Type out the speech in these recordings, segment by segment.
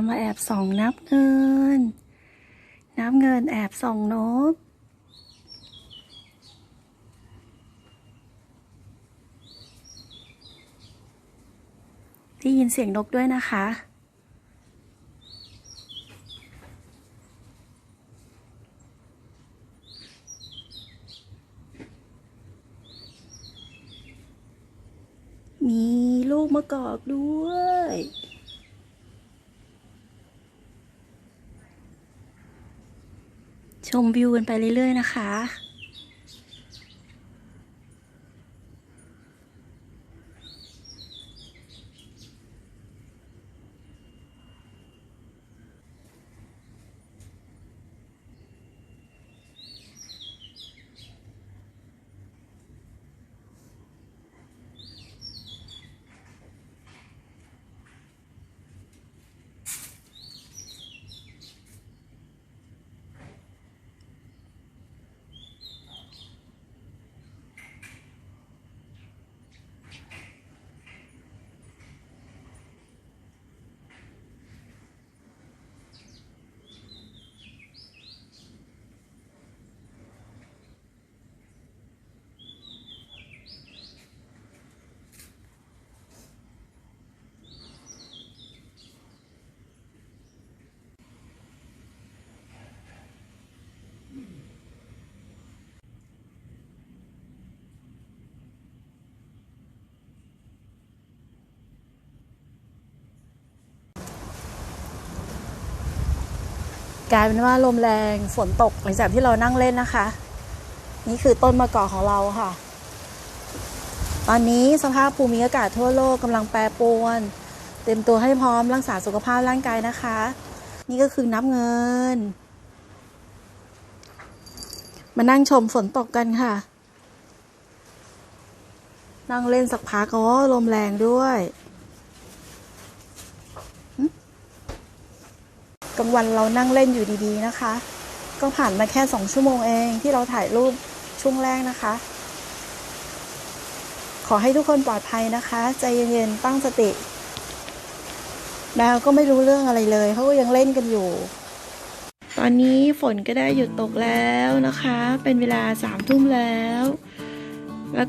มาแอบส่องนับเงินแอบส่องนกได้ยินเสียงนกด้วยนะคะมีลูกมะกอกด้วยชมวิวกันไปเรื่อยๆนะคะกลายเป็นว่าลมแรงฝนตกหลังจากที่เรานั่งเล่นนะคะนี่คือต้นมะกอกของเราค่ะตอนนี้สภาพภูมิอากาศทั่วโลกกำลังแปรปรวนเตรียมตัวให้พร้อมรักษาสุขภาพร่างกายนะคะนี่ก็คือนับเงินมานั่งชมฝนตกกันค่ะนั่งเล่นสักพักลมแรงด้วยกลางวันเรานั่งเล่นอยู่ดีๆนะคะก็ผ่านมาแค่2 ชั่วโมงเองที่เราถ่ายรูปช่วงแรกนะคะขอให้ทุกคนปลอดภัยนะคะใจเย็นๆตั้งสติแมวก็ไม่รู้เรื่องอะไรเลยเขาก็ยังเล่นกันอยู่ตอนนี้ฝนก็ได้หยุดตกแล้วนะคะเป็นเวลา3 ทุ่มแล้ว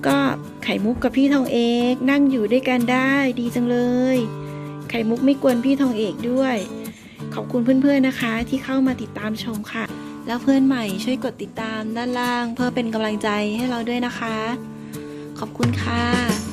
ก็ไข่มุกกับพี่ทองเอกนั่งอยู่ด้วยกันได้ดีจังเลยไข่มุกไม่กวนพี่ทองเอกด้วยขอบคุณเพื่อนๆนะคะที่เข้ามาติดตามชมค่ะแล้วเพื่อนใหม่ช่วยกดติดตามด้านล่างเพื่อเป็นกำลังใจให้เราด้วยนะคะขอบคุณค่ะ